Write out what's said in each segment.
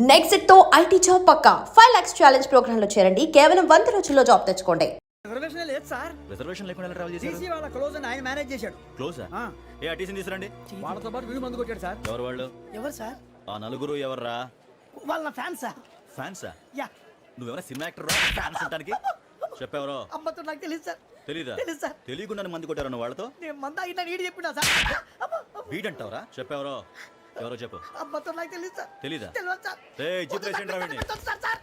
Next తో IT job పక్కా 5 lakhs challenge program లో చేరండి. కేవలం 100 రోజుల్లో జాబ్ తెచ్చుకోండి. రిజర్వేషన్ లేదు సార్. రిజర్వేషన్ లేకుండా ట్రావెల్ చేశారు. టీసీ వాళ్ళ క్లోజ్ అని ఆయన మేనేజ్ చేశాడు. క్లోజా? ఏ అటీసీని తీసురండి. వాళ్ళతో పాటు వీడు మందు కొట్టాడు సార్. ఎవరు వాళ్ళు? ఎవరు సార్? ఆ నలుగురు ఎవర్రా? వాళ్ళ ఫ్యాన్స్ సార్. ఫ్యాన్సా? యా. నువ్వేమైనా సినిమా యాక్టర్ రా? ఫ్యాన్స్ అంటానికి చెప్పేవరో? అమ్మతో నాకు తెలియదు సార్. తెలీదా? తెలుసు సార్. తెలియకుండా మంది కొట్టారు నువ్వు వాళ్ళతో? నేను మంద అయినా నీడి చెప్పినా సార్. వీడంటావరా? చెప్పేవరో? ఎవరో చెప్పు. అమ్మతో నాకు తెలియదు సార్. తెలీదా? తెలియదు సార్. ఏయ్ జీప్ రేషన్ రా వీడిని. Sir sir.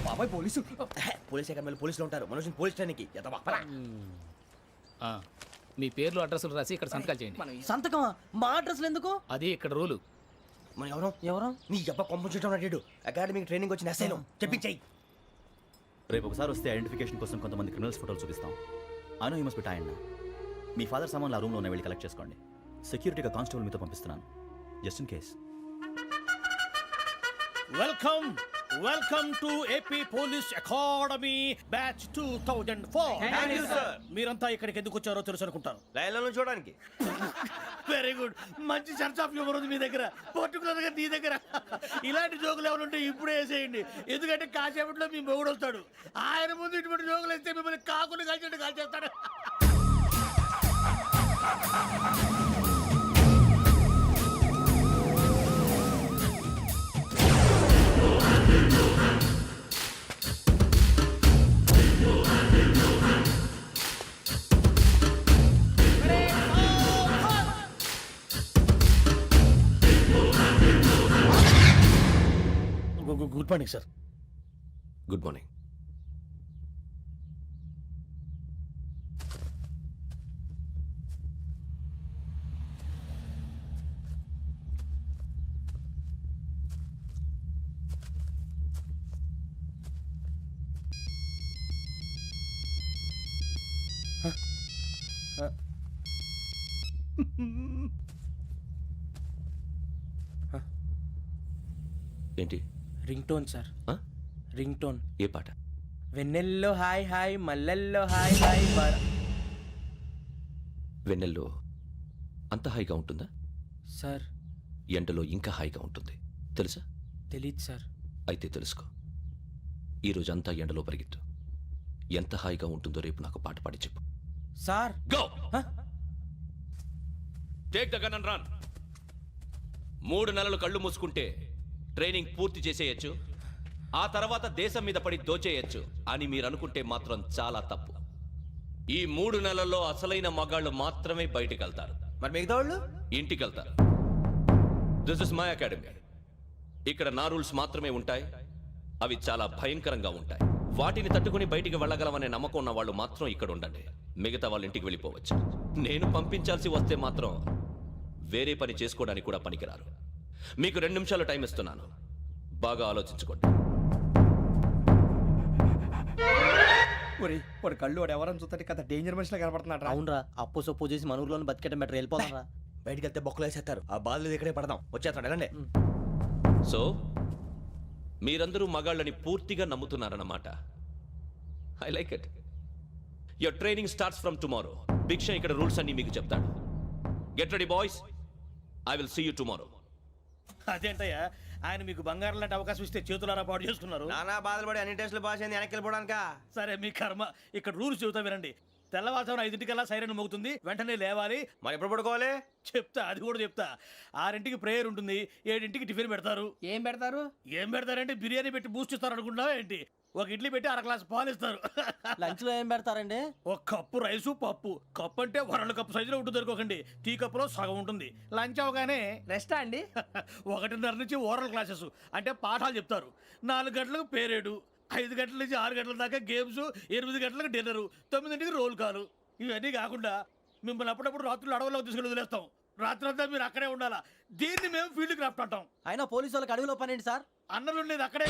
బాబాయ్ పోలీసు. పోలీస్ అకాడమీలో పోలీసులు ఉంటారు. మనుషులు పోలీస్ ట్రైనింగ్కి మీ పేర్లు అడ్రస్లు రాసి ఇక్కడ సంతకాలు చేయండి. సంతకమా? మా అడ్రస్లు ఎందుకు? అది ఇక్కడ రూలు. మన ఎవరు నీ అబ్బా పంపించడం అడిగాడు. అకాడమిక్ ట్రైనింగ్ వచ్చిన అసైలం చెప్పించాయి. రేపు ఒకసారి వస్తే ఐడెంటిఫికేషన్ కోసం కొంతమంది క్రిమినల్స్ ఫోటోలు చూపిస్తాం. Anu you must be tired. మీ ఫాదర్ సామాన్లు ఆ రూమ్లో ఉన్న వెళ్ళి కలెక్ట్ చేసుకోండి. సెక్యూరిటీగా కానిస్టేబుల్ మీతో పంపిస్తున్నాను, just in case. Welcome to AP police academy batch 2004. మీరంతా ఇక్కడికి ఎందుకు వచ్చారో తెలుసు అనుకుంటాను. లైన్లను చూడడానికి. Very good. మంచి చర్చ్ ఆఫ్ హ్యూమర్ ఉంది మీ దగ్గర, పర్టికులర్ గా నీ దగ్గర. ఇలాంటి జోకులు ఎవరు ఉంటే ఇప్పుడే వేసేయండి, ఎందుకంటే కాసేపట్లో మీ మొగుడు వస్తాడు. ఆయన ముందు ఇటువంటి జోకులు వేస్తే మిమ్మల్ని కాకులు కాల్చేట్టు కాల్చేస్తాడు. Good morning sir. Good morning. ఏంటి? Ring tone sir. Ring tone. ఏ పాట? వెన్నెల్లో హాయ్ హాయ్ మల్లెల్లో హాయ్ హాయ్ వెన్నెల్లో అంత హాయిగా ఉంటుందా? సార్ ఎండలో ఇంకా హాయిగా ఉంటుంది తెలుసా? తెలీదు సార్. అయితే తెలుసుకో. ఈరోజు అంతా ఎండలో పరిగెత్తు. ఎంత హాయిగా ఉంటుందో రేపు నాకు పాట పాడి చెప్పు. Sir go. Take the gun and run. 3 నెలలు కళ్ళు మూసుకుంటే ట్రైనింగ్ పూర్తి చేసేయచ్చు, ఆ తర్వాత దేశం మీద పడి దోచేయచ్చు అని మీరు అనుకుంటే మాత్రం చాలా తప్పు. ఈ 3 నెలల్లో అసలైన మగాళ్ళు మాత్రమే బయటికి వెళ్తారు. మరి మిగతా వాళ్ళు ఇంటికి వెళ్తారు. This is my academy. ఇక్కడ నా రూల్స్ మాత్రమే ఉంటాయి. అవి చాలా భయంకరంగా ఉంటాయి. వాటిని తట్టుకుని బయటికి వెళ్ళగలమనే నమ్మకం ఉన్న వాళ్ళు మాత్రం ఇక్కడ ఉండండి. మిగతా వాళ్ళు ఇంటికి వెళ్ళిపోవచ్చు. నేను పంపించాల్సి వస్తే మాత్రం వేరే పని చేసుకోవడానికి కూడా పనికిరారు. మీకు 2 నిమిషాలు టైం ఇస్తున్నాను, బాగా ఆలోచించుకోండి. వాడు కళ్ళు వాడు ఎవరైనా చూస్తే కదా డేంజర్ మనిషిలో కనపడుతున్నాడు. అవునరా, అప్పు సొప్పు చేసి మన ఊర్లో బతికేయడం బెటర్. వెళ్ళిపోతారా? బయటికి వెళ్తే బొక్కలు వేసేస్తారు. ఆ బాధలు ఇక్కడే పడదాం. వచ్చేస్తాడు వెళ్ళండి. సో మీరందరూ మగాళ్ళని పూర్తిగా నమ్ముతున్నారన్నమాట. I like it. Your training starts from tomorrow. Bhiksha ఇక్కడ రూల్స్ అన్ని మీకు చెప్తాడు. Get ready boys, I will see you tomorrow. అదేంటయ్యా, ఆయన మీకు బంగారం లాంటి అవకాశం ఇస్తే చేతులారా పాటు చేసుకున్నారు. నానా బాధలు పడి అన్ని టెస్టులు పాస్ అయింది, వెనక్కి వెళ్ళిపోవడానికా? సరే మీ కర్మ. ఇక్కడ రూల్స్ చెబుతా వినండి. తెల్లవారుజామున 5 సైరన్ మోగుతుంది, వెంటనే లేవాలి. మరి ఎప్పుడు పడుకోవాలి? చెప్తా, అది కూడా చెప్తా. 6 ప్రేయర్ ఉంటుంది, 7 టిఫిన్ పెడతారు. ఏం పెడతారు? ఏం పెడతారంటే బిర్యానీ పెట్టి బూస్ట్ ఇస్తారు అనుకుంటున్నావా ఏంటి? ఒక ఇడ్లీ పెట్టి 1 గ్లాస్ పాలు ఇస్తారు. లంచ్ లో ఏం పెడతారండి? ఒక కప్పు రైసు పప్పు. కప్పు అంటే 1/2 కప్పు సైజులో ఉంటుంది అనుకోకండి. టీ కప్పులో సగం ఉంటుంది. లంచ్ అవగానే రెస్టా అండి? 1:30 నుంచి ఓరల్ క్లాసెస్ అంటే పాఠాలు చెప్తారు. 4 గంటలకు పేరేడు, 5 గంటల నుంచి 6 గంటల దాకా గేమ్స్, 8 గంటలకు డిన్నరు, 9 రోల్ కాలు. ఇవన్నీ కాకుండా మిమ్మల్ని అప్పుడప్పుడు రాత్రులు అడవుల్లో తీసుకుని వదిలేస్తాం. రాత్రి అంతా మీరు అక్కడే ఉండాలా. దీన్ని మేము ఫీల్డ్ క్రాఫ్ట్ అంటాం. అయినా పోలీసు వాళ్ళకి అడవిలో పనేంటి సార్? అన్నలు ఉండేది అక్కడే.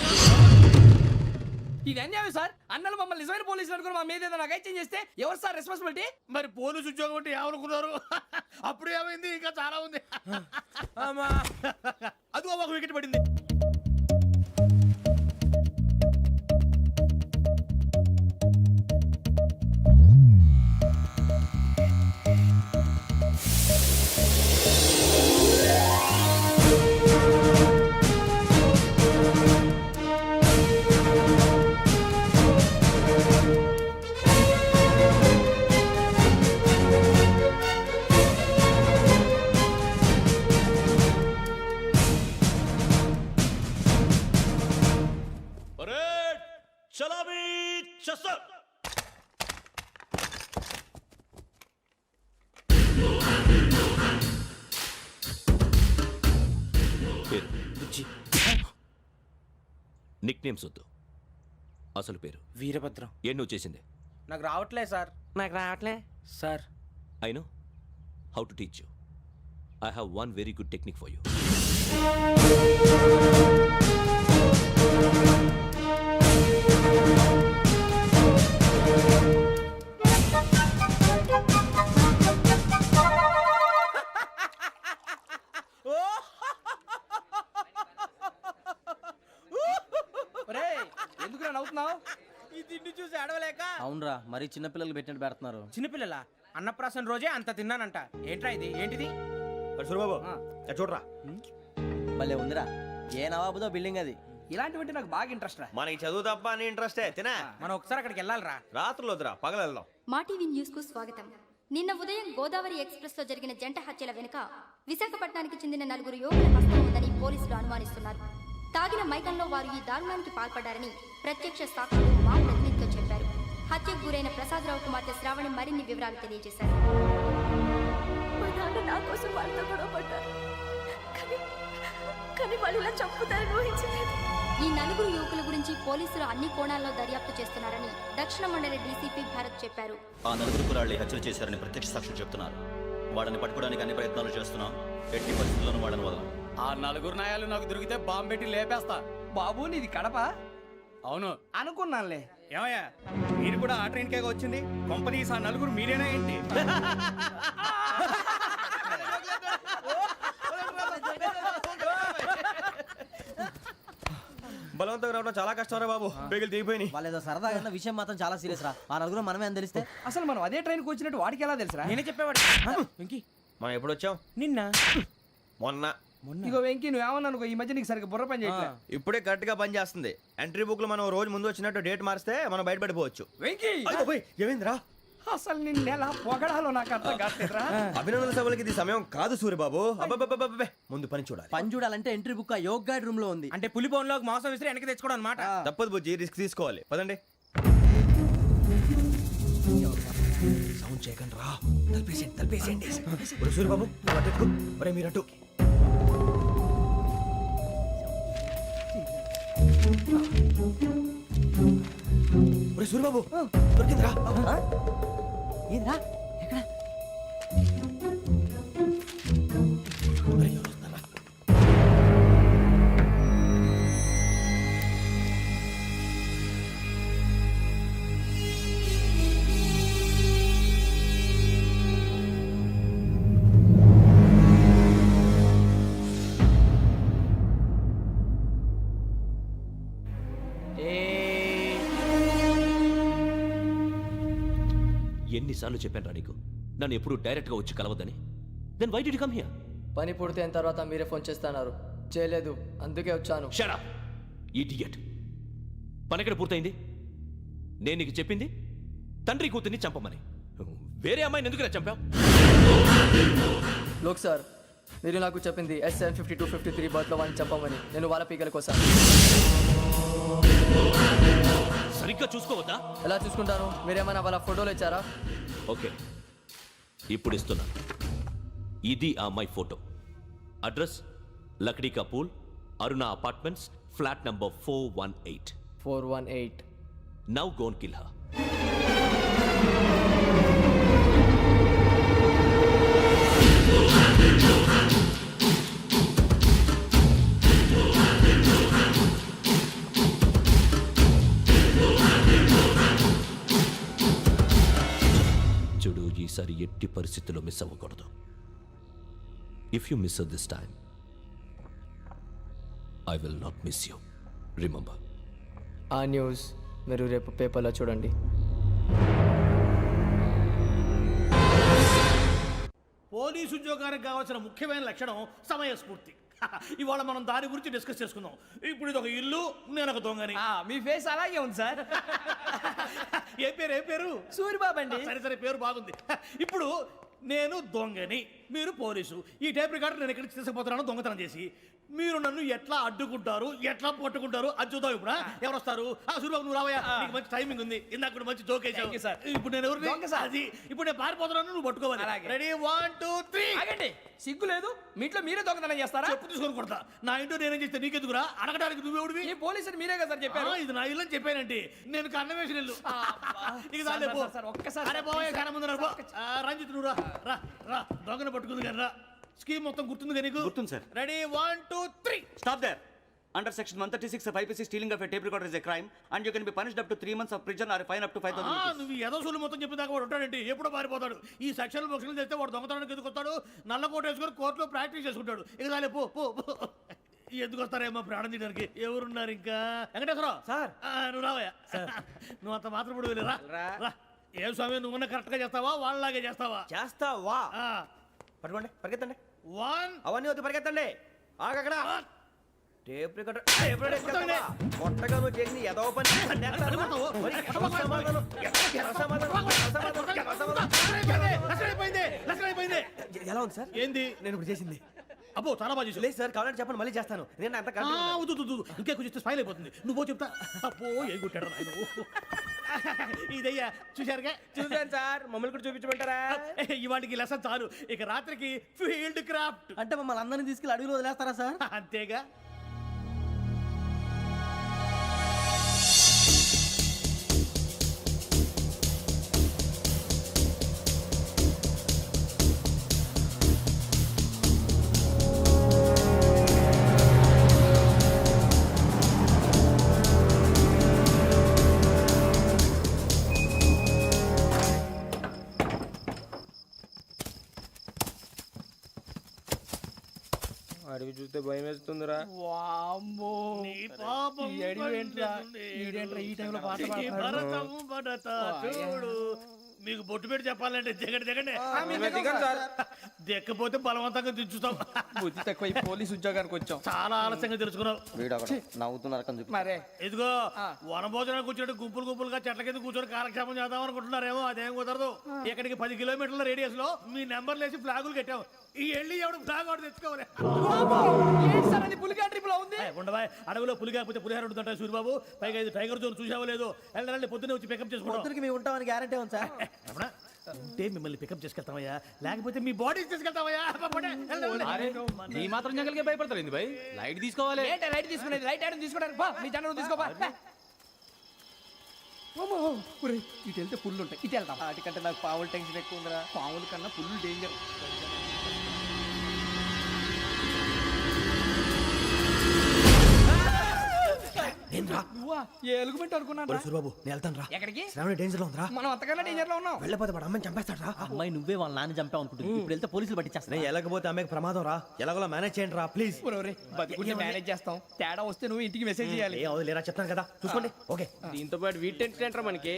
ఇది అన్యాయం సార్. అన్నలు మమ్మల్ని నిజమైన పోలీసులు అనుకుని మా మీద ఏదైనా అగైత్యం చేస్తే ఎవరు సార్ రెస్పాన్సిబిలిటీ? మరి పోలీసు ఉద్యోగం అంటే ఏమనుకున్నారు? అప్పుడు ఏమైంది, ఇంకా చాలా ఉంది. అదిగో ఒక వికెట్ పడింది. నిక్ నేమ్స్ వద్దు, అసలు పేరు. వీరభద్రం. ఏం నువ్వు చేసింది? నాకు రావట్లే సార్. నాకు రావట్లే sir. I know how to teach you. I have one very good technique for you. ఎందుకు నవ్వుతున్నావు? ఈ తిండి చూసి అడవలేక. అవునరా, మరి చిన్నపిల్లలు పెట్టినట్టు పెడుతున్నారు. చిన్నపిల్లల అన్నప్రాసన రోజే అంత తిన్నానంట. ఏంట్రా ఇది? ఏంటిది? సూరిబాబు చూడరా. భలే ఉందిరా. ఏ నవాబుదో బిల్డింగ్ అది. ఇలాంటివంటే నాకు బాగా ఇంట్రెస్ట్ రా. మనకి చదువు తప్ప అని ఇంట్రెస్టే తినా. మనం ఒకసారి అక్కడికి వెళ్ళాలిరా. రాత్రులు వద్దురా, పగలు వెళ్దాం. మా టీవీ న్యూస్ కు స్వాగతం. నిన్న ఉదయం గోదావరి ఎక్స్ప్రెస్ లో జరిగిన జంట హత్యల వెనుక విశాఖపట్నానికి చెందిన 4 యువకుల హస్తం ఉందని పోలీసులు అనుమానిస్తున్నారు. తాగిన మైకంలో వారు ఈ దారుణానికి పాల్పడ్డారని ప్రత్యక్ష సాక్షులు మా ప్రతినిధితో చెప్పారు. హత్యకు గురైన ప్రసాదరావు కుమార్తె శ్రావణి మరిన్ని వివరాలు తెలియజేశారు. మా నాన్న నా కోసం వాళ్ళతో గొడవ పడ్డారు, కానీ వాళ్ళు ఇలా చంపుతారని ఊహించలేదు. ఈ 4 యువకుల గురించి పోలీసులు అన్ని కోణాల్లో దర్యాప్తు చేస్తున్నారని దక్షిణ మండలి డీసీపీ భరత్ చెప్పారు. ఆ 4 కుర్రాళ్ళు హత్యలు చేశారని ప్రత్యక్ష సాక్షులు చెప్తున్నారు. వాళ్ళని పట్టుకోవడానికి అన్ని ప్రయత్నాలు చేస్తున్నాం. ఎట్టి పరిస్థితుల్లోనూ వాళ్ళని వదలం. ఆ 4 నాయాలు నాకు దొరికితే బాంబు పెట్టి లేపేస్తా. బాబు నీది కడప? అవును. అనుకున్నానులే. ఏమయ్యా మీరు కూడా ఆ ట్రైన్ కేగా వచ్చింది? కంపెనీస్ ఆ 4 మీరేనా ఏంటి? బలవంతంగా రావడం చాలా కష్టం రా బాబు. బేగులు దిగిపోయినాయి. వాళ్ళు ఏదో సరదాగా విషయం మాత్రం చాలా సీరియస్ రా. ఆ 4 మనమే అని తెలిస్తే అసలు మనం అదే ట్రైన్కి వచ్చినట్టు వాడికి ఎలా తెలుసురా? నేనే చెప్పేవాడు. వెంకీ, మనం ఎప్పుడు వచ్చాం? నిన్న మొన్న. ఇగో వెంకీ నువ్వేమన్నా అనుకో, ఈ మధ్య నీకు సరిగ్గా బుర్ర పని చేయట్లేదు. ఇప్పుడే కరెక్ట్ గా పని చేస్తుంది. ఎంట్రీ బుక్ లో మనం రోజు ముందు వచ్చినట్టు డేట్ మారిస్తే మనం బయటపడిపోవచ్చు. వెంకీ ఏమైందిరా? అసలు నిన్న ఎలా పొగడాలో నాకు అర్థం కావట్లేదురా. అభినందన సభలకి ఇది సమయం కాదు సూర్యబాబు. అబ్బబ్బబ్బబ్బబ్బే, ముందు పని చూడాలి. పని చూడాలంటే ఎంట్రీ బుక్ యోగ్ గైడ్ రూమ్ లో ఉంది. అంటే పులి బోన్ లో మాంసం విసిరి వెనక్కి తెచ్చుకోవడం అనమాట. తప్పదు బుజ్జి, రిస్క్ తీసుకోవాలి. పదండి. సౌండ్ చేయకండి రా. తలపేసేయండి. సూర్యబాబు ఒరే మీరటు. ఒరే సూర్యబాబు దొరికిందిరా. ఏంద్రా? ఎక్కడ? ఒరే, ఎవరు వస్తున్నారా? ఎన్నిసార్లు చెప్పాను రా నీకు నన్ను ఎప్పుడు డైరెక్ట్గా వచ్చి కలవద్దని? Then why did you come here? పని పూర్తయిన తర్వాత మీరే ఫోన్ చేస్తున్నారు. చేయలేదు, అందుకే వచ్చాను. Shut up idiot. పని ఎక్కడ పూర్తయింది? నేను నీకు చెప్పింది తండ్రి కూతుర్ని చంపమని. వేరే అమ్మాయిని ఎందుకు చంపావు? లోక్ సార్, మీరు నాకు చెప్పింది SN 5253 బర్త్లో వాళ్ళని చంపమని. నేను వాళ్ళ పీకల కోసం. సరిగ్గా చూసుకోవద్దా? ఎలా చూసుకుంటాను? మీరేమైనా వాళ్ళ ఫోటోలు ఇచ్చారా? ఓకే, ఇప్పుడు ఇస్తున్నా. ఇది ఆ అమ్మాయి photo. Address Lakdi కపూల్, Aruna apartments, flat number 418. 418. Now go and kill her. చూడు, ఈసారి ఎట్టి పరిస్థితుల్లో మిస్ అవ్వకూడదు. If you miss this time I will not miss you. Remember. ఆ న్యూస్ మీరు రేపు పేపర్లో చూడండి. పోలీసు ఉద్యోగానికి కావాల్సిన ముఖ్యమైన లక్షణం సమయస్ఫూర్తి. ఇవాళ మనం దాని గురించి డిస్కస్ చేసుకుందాం. ఇప్పుడు ఇది ఒక ఇల్లు, నేను ఒక దొంగని. మీ ఫేస్ అలాగే ఉంది సార్. ఏ పేరు? సూరిబాబు అండి. సరే పేరు బాగుంది. ఇప్పుడు నేను దొంగని, మీరు పోలీసు. ఈ టైప్ రికార్డు నేను ఎక్కడికి తీసుకుపోతున్నాను దొంగతనం చేసి. మీరు నన్ను ఎట్లా అడ్డుకుంటారు, ఎట్లా పట్టుకుంటారు అది చూద్దాం. ఇప్పుడు ఎవరు వస్తారు? సూర్యబాబు నువ్వు రావయ్యా, నీకు మంచి టైమింగ్ ఉంది. ఇందాక కూడా మంచి జోక్ వేసావు. ఇప్పుడు నేను ఎవరు? అది ఇప్పుడు నేను పారిపోతున్నాను, నువ్వు పట్టుకోవాలి. రెడీ 1 2 3. ఆగండి, సిగ్గు లేదు? మీ ఇంట్లో మీరే దొంగతనం చేస్తారా? చెప్పు తీసుకొని కొడతా. నా ఇంట్లో నేనేం చేస్తే నీకెందుకురా? అడగడానికి నువ్వెవడివి? ఈ పోలీసులు మీరే కదా సార్ చెప్పారు. ఇది నా ఇల్లు అని చెప్పానంటే నేను కన్న వేసిన ఇల్లు. నీకు చాలే పో. ఒక్కసారి అరే పోయే కన్న ముందు రా. రంజిత్ నువ్వు రా రా రా. దొంగను పట్టుకుంది కదా. స్కీమ్ మొత్తం గుర్తుంది కదా నీకు? గుర్తుంది sir. Ready 1 2 3. Stop there. Under section 136 of IPC, stealing of a tape recorder is a crime, and you can be punished up to 3 months of prison or a fine up to 5,000 rupees. నువ్వు ఏదో సొల్లు మొత్తం చెప్పిన దాకా వాడు ఉంటాడండి. ఎప్పుడో పారిపోతాడు. ఈ సెక్షన్ బొక్షన్లు చేస్తే వాడు దొంగతనానికి ఎందుకు వస్తాడు? నల్ల కోట వేసుకొని కోర్టులో ప్రాక్టీస్ చేసుకుంటాడు. ఇక చాలే పో పో పో. ఎందుకు వస్తారేమో ప్రాణం తీయడానికి. ఎవరున్నారు ఇంకా? వెంకటేశ్వరరావు సార్, నువ్వు రావయ్యా. నువ్వు అంత మాత్రం ఇప్పుడు వెళ్ళి రా రా. ఏం స్వామి, నువ్వు కరెక్ట్ గా చేస్తావా వాళ్ళలాగే చేస్తావా? చేస్తావా? పట్టుకోండి, పరిగెత్తండి. 1 అవన్నీ వద్దు, పరిగెత్తండి. ఆగక్కడ టేప్ రికార్డర్ కొత్తగా నువ్వు చేసిన ఏదో పని. ఎలా ఉంది సార్? ఏంది నేను ఇప్పుడు చేసింది? అబ్బో చాలా బాగా చేసావు. లేదు సార్, కావాలంటే చెప్పండి, మళ్ళీ చేస్తాను. నేను అంత ఇంకే కొంచెం స్మైల్ అయిపోతుంది. నువ్వు చెప్తా. అబ్బో ఏ కొట్టాడు ఆయన. ఇదయ్యా చూశారుగా? చూసాను సార్, మమ్మల్ని కూడా చూపించమంటారా? ఇవాటికి లెసన్ చాలు. ఇక రాత్రికి ఫీల్డ్ క్రాఫ్ట్. అంటే మమ్మల్ని అందరినీ తీసుకెళ్ళి అడుగులు వదిలేస్తారా సార్? అంతేగా. అడిగి చూస్తే భయం వేస్తుందిరా. నీ పాపం ఈ టైంలో పాట ఈ భరతము భరత చూడు. మీకు బొట్టు పెట్టి చెప్పాలంటే దిగండి దిగండి. దిక్కపోతే బలవంతంగా దించుతాం. బుద్ధి తక్కువ, ఈ పోలీస్ ఉద్యోగానికి వచ్చాం. చాలా ఆలస్యంగా తెలుసుకున్నావు. నవ్వుతున్నారు. మరే ఇదిగో వనభోజనానికి కూర్చొని గుంపులు గుంపులుగా చెట్ల కింద కూర్చొని కాలక్షేపం చేద్దాం అనుకుంటున్నారేమో. అదేం కుదరదు. ఇక్కడికి 10 కిలోమీటర్ల రేడియస్ లో మీ నెంబర్లు వేసి ఫ్లాగులు కట్టాం. ఈ వెళ్ళి ఎవడు ఫ్లాగ్ ఒకటి తెచ్చుకోవాలి. పులిగా ట్రిప్ లో ఉంది. ఉండవా, అడవిలో పులి కాకపోతే పులిహార ఉంటుంటాయి సూర్యబాబు. పైగా ఇది టైగర్ జోన్ చూసావో లేదో. వెళ్ళండి, పొద్దున్నే వచ్చి పికప్ చేసుకుంటాం. మేము ఉంటామని గ్యారంటీ ఉంది సార్. అంటే మిమ్మల్ని పికప్ చేసుకెళ్తామయ్యా, లేకపోతే మీ బాడీ తీసుకెళ్తామయ్యా. ఈ మాత్రం జంగల్కే భయపడతారు భయ్. లైట్ తీసుకోవాలి. లైట్ తీసుకునేది, లైట్ ఐటమ్ తీసుకోవడానికి మీ జనం తీసుకోపా. ఇటు వెళ్తే పుల్లు ఉంటాయి, ఇటు వెళ్తాం. వాటికంటే నాకు పావులు టెన్షన్ ఎక్కువ ఉందిరా. పాముల కన్నా పుల్లు డేంజర్. నువ్వా? ఏ ఎలుగుబెట్టి అనుకున్నాను. సూర్యబాబు నేను వెళ్తాను రా. ఎక్కడికి? శ్రావణి డేంజర్ లో ఉందిరా. మనం అంతకన్నా డేంజర్ లో ఉన్నాం. వెళ్ళపోతే వాడు అమ్మని చంపేస్తాడు రా. అమ్మాయి నువ్వే వాళ్ళ నాన్న చంపావు అనుకుంటుంది. ఇప్పుడు వెళ్తే పోలీసులు పట్టించేస్తా. నేను వెళ్ళకపోతే అమ్మాయికి ప్రమాదం రా. ఎలాగోలా మేనేజ్ చేయండి రా ప్లీజ్. బతికుంటే మేనేజ్ చేస్తాం. తేడా వస్తే నువ్వు ఇంటికి మెసేజ్ చేయాలి. ఏ అవును లేరా, చెప్తాను కదా, చూసుకోండి. ఓకే. దీంతో పాటు వీటి టెన్షన్ ఏంట్రా మనకి.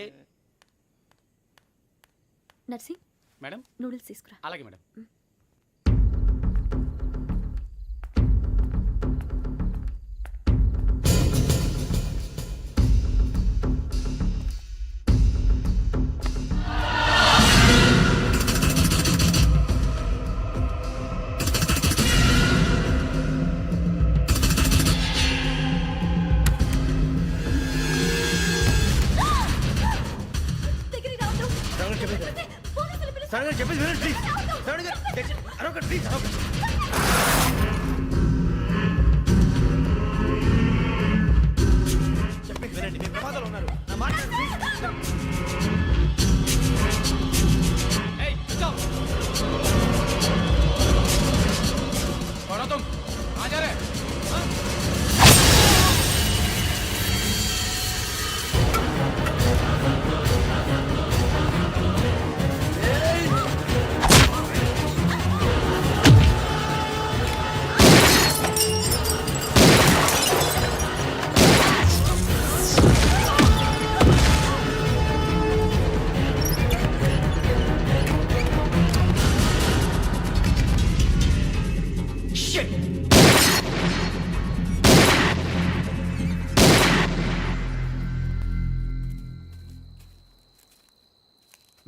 నర్సింగ్ మేడం నూడిల్స్ తీసుకురా. అలాగే మేడం. శ్రావణి చెప్పేసి వినండి ప్లీజ్. శ్రావణి గారు అరొకటి ప్లీజ్. చెప్పేసి వినండి, మీరు ప్రమాదాలు ఉన్నారు. నా మాట ప్లీజ్.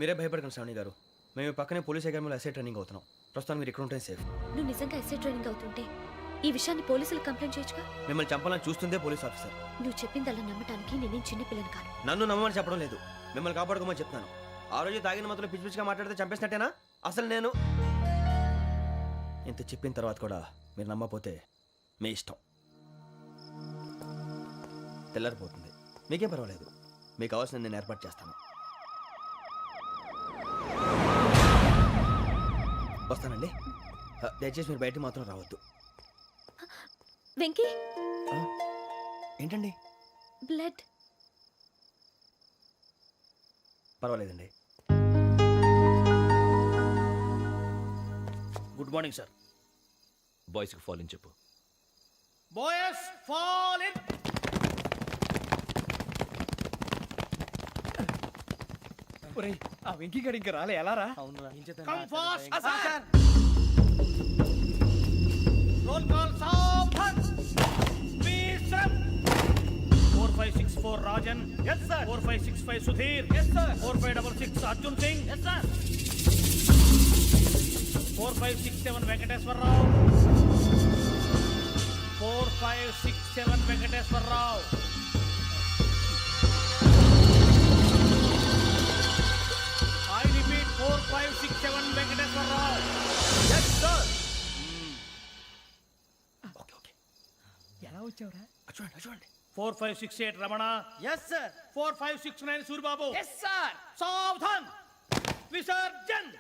మీరే భయపడకండి శ్రావణి గారు. మేము పక్కనే పోలీస్ అకాడమీలో ఎస్ఐ ట్రైనింగ్ అవుతున్నాం. ప్రస్తుతం మీరు ఇక్కడ ఉంటే సేఫ్. నువ్వు నిజంగా ఎస్ఐ ట్రైనింగ్ అవుతుంటే ఈ విషయాన్ని పోలీసులకు కంప్లైంట్ చేయొచ్చుగా. మిమ్మల్ని చంపాలని చూస్తుందే పోలీస్ ఆఫీసర్. నువ్వు చెప్పిందల్లా నమ్మటానికి నేనేం చిన్నపిల్లని కాను. నన్ను నమ్మమని చెప్పడం లేదు, మిమ్మల్ని కాపాడుకోమని చెప్తాను. ఆ రోజు తాగిన మాత్రం పిచ్చి పిచ్చిగా మాట్లాడితే చంపేసినట్టేనా? అసలు నేను ఇంత చెప్పిన తర్వాత కూడా మీరు నమ్మకపోతే మీ ఇష్టం. తెల్లారిపోతుంది, మీకేం పర్వాలేదు. మీకు కావాల్సిన నేను ఏర్పాటు చేస్తాను. వస్తానండి. దయచేసి మీరు బయటికి మాత్రం రావద్దు. వెంకీ, ఏంటండి? బ్లడ్. పర్వాలేదండి. Good morning sir. బాయ్స్కి ఫాల్ ఇన్ చెప్పు. Boys fall in. ఆ వెంకీ గడి ఇంకా రాలే, ఎలా రా? Come fast sir. Roll call సావధాన్. Speed up. 4564 Rajan. yes sir. 4565 Sudheer. yes sir. 4566 Arjun Singh. yes sir. 4567 Venkateswararao. 4567 Venkateswararao. I repeat 4567 Venkateswararao. Yes, sir. Okay okay. ఎలా వచ్చావురా? చూడండి చూడండి. 4568 Ramana. Yes sir. 4569 Suribabu. Yes sir. సావధాన్. విసర్జన్.